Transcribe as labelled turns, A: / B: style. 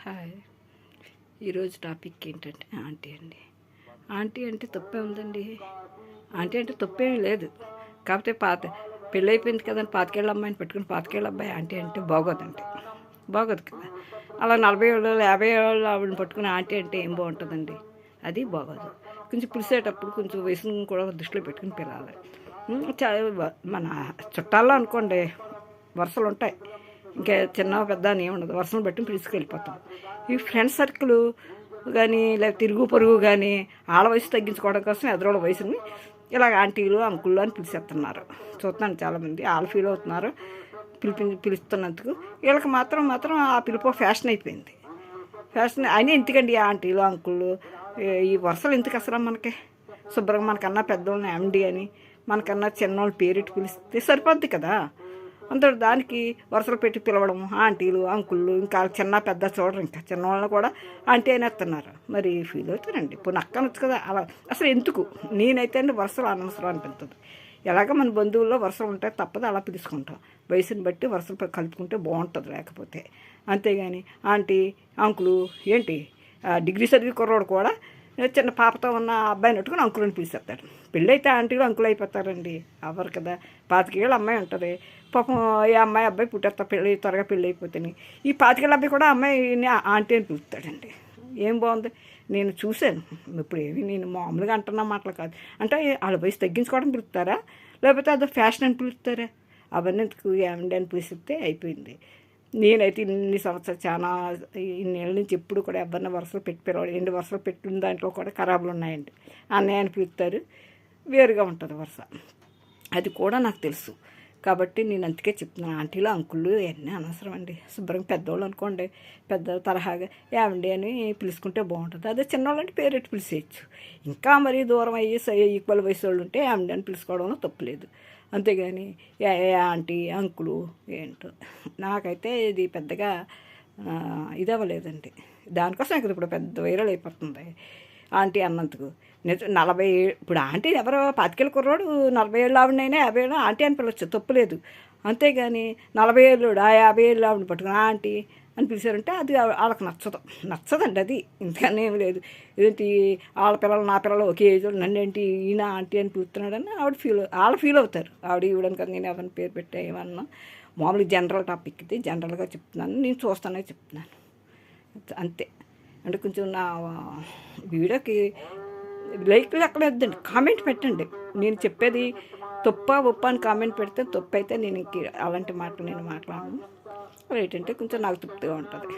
A: Hi. ఈరోజు topic ఏంటంటే aunty అండి. ఆంటీ అంటే తప్పే ఉందండి. ఆంటీ అంటే తప్పేమీ లేదు. కాకపోతే పెళ్ళైపోయింది కదండి, పాతికేళ్ళ అమ్మాయిని పెట్టుకుని పాతికేళ్ళ అబ్బాయి ఆంటీ అంటే బాగోదండి. బాగోదు కదా. అలా 40 ఏళ్ళు 50 ఏళ్ళు ఆవిడని పట్టుకుని ఆంటీ అంటే ఏం బాగుంటుందండి. అది బాగోదు. కొంచెం పిలిచేటప్పుడు కొంచెం వయసును కూడా దృష్టిలో పెట్టుకుని పిలవాలి. మన చుట్టాల్లో అనుకోండి వరుసలు ఉంటాయి, ఇంకా చిన్న పెద్ద అని ఏముండదు, వరుసను బట్టి పిలుచుకెళ్ళిపోతాం. ఈ ఫ్రెండ్ సర్కిల్ కానీ లేకపోతే తిరుగు పొరుగు కానీ వాళ్ళ వయసు తగ్గించుకోవడం కోసం ఎదురోళ్ళ వయసుని ఇలాగ ఆంటీలు అంకుళ్ళు అని పిలిచేస్తున్నారు. చూస్తున్నాను చాలామంది వాళ్ళు ఫీల్ అవుతున్నారు పిలుస్తున్నందుకు. వీళ్ళకి మాత్రం ఆ పిలుపు ఫ్యాషన్ అయిపోయింది. ఫ్యాషన్ అయినా ఎందుకండి ఆంటీలు అంకుళ్ళు ఈ వరుసలు ఎందుకు అసలు? మనకి శుభ్రంగా మనకన్నా పెద్దోళ్ళని ఎండి అని, మనకన్నా చిన్నోళ్ళ పేరెట్టి పిలిస్తే సరిపోద్ది కదా. అందరూ దానికి వరుసలు పెట్టి పిలవడం ఆంటీలు అంకుళ్ళు, ఇంకా చిన్న పెద్ద చూడరు, ఇంకా చిన్నవాళ్ళని కూడా ఆంటీ అనేస్తున్నారు. మరి ఫీల్ అవుతారండి. ఇప్పుడు నక్కనొచ్చు కదా అలా. అసలు ఎందుకు? నేనైతే అండి వరుసలు అనవసరం అనిపిస్తుంది. ఎలాగ మన బంధువుల్లో వరుసలు ఉంటాయి, తప్పదు అలా పిలుచుకుంటాం. వయసుని బట్టి వరుసలు కలుపుకుంటే బాగుంటుంది. లేకపోతే అంతేగాని ఆంటీ అంకులు ఏంటి, డిగ్రీ చదివి కుర్రోడు కూడా చిన్న పాపతో ఉన్న అబ్బాయిని పెట్టుకుని అంకులని పిలిచేస్తాడు. పెళ్ళైతే ఆంటీలు అంకులు అయిపోతారండి. అవ్వరు కదా. 25 ఏళ్ళ అమ్మాయి ఉంటుంది పాపం. ఈ అమ్మాయి అబ్బాయి పుట్టేస్తా త్వరగా పెళ్ళి అయిపోతాయి. ఈ 25 ఏళ్ళ అబ్బాయి కూడా అమ్మాయిని ఆంటీ అని పిలుస్తాడండి. ఏం బాగుంది. నేను చూశాను. ఇప్పుడు ఏమి నేను మామూలుగా అంటున్న మాటలు కాదు. అంటే వాళ్ళ వయసు తగ్గించుకోవడం పిలుస్తారా, లేకపోతే అదో ఫ్యాషన్ అని పిలుస్తారా? అవన్నీ ఏమండి అని పిలిస్తే అయిపోయింది. నేనైతే ఇన్ని సంవత్సరాలు చాలా ఇన్నేళ్ళ నుంచి ఎప్పుడు కూడా ఎవరిని వరుసలు పెట్టి పిలవడం. 2 వరుసలు పెట్టిన దాంట్లో కూడా ఖరాబులు ఉన్నాయండి. అన్నయ్య అని పిలుస్తారు, వేరుగా ఉంటుంది వరుస. అది కూడా నాకు తెలుసు. కాబట్టి నేను అందుకే చెప్తున్నాను, ఆంటీలు అంకుళ్ళు ఇవన్నీ అనవసరం అండి. శుభ్రంగా పెద్దోళ్ళు అనుకోండి, పెద్ద తరహాగా ఏమండి అని పిలుచుకుంటే బాగుంటుంది. అదే చిన్నవాళ్ళు అంటే పేరెట్టి పిలిచేయచ్చు. ఇంకా మరీ దూరం అయ్యి ఈక్వల్ వయసు వాళ్ళు ఉంటే ఏమండి అని పిలుచుకోవడంలో తప్పులేదు. అంతేగాని ఆంటీ అంకులు ఏంటో నాకైతే ఇది పెద్దగా ఇది అవ్వలేదండి. దానికోసం ఇక్కడ ఇప్పుడు పెద్ద వైరల్ అయిపోతుంది ఆంటీ అన్నందుకు. 40 ఇప్పుడు ఆంటీ ఎవరో 25 ఏళ్ళ కుర్రోడు 40 ఏళ్ళు ఆవిడనైనా 50 ఏళ్ళు ఆంటీ అని పిలవచ్చు, తప్పులేదు. అంతేగాని 40 ఏళ్ళు 50 ఏళ్ళు ఆవిడని పట్టుకుని ఆంటీ అని పిలిచారంటే అది వాళ్ళకి నచ్చదండి. అది ఇంతకన్నా ఏమి లేదు. ఏంటి వాళ్ళ పిల్లలు నా పిల్లలు ఒకే ఏజ్ నన్ను ఏంటి ఈయన ఆంటీ అని పిలుస్తున్నాడని వాళ్ళు ఫీల్ అవుతారు. ఈవిడని కదా నేను ఎవరిని పేరు పెట్టా ఏమన్నా. మామూలుగా జనరల్ టాపిక్ ఇది, జనరల్గా చెప్తున్నాను, నేను చూస్తానే చెప్తున్నాను అంతే. అంటే కొంచెం నా వీడియోకి లైక్లు ఎక్కడ వద్దండి, కామెంట్ పెట్టండి. నేను చెప్పేది తప్ప ఒప్ప అని కామెంట్ పెడితే తప్పు అయితే నేను అలాంటి మాటలు నేను మాట్లాడను. రైట్ అంటే కొంచెం నాకు తృప్తిగా ఉంటుంది.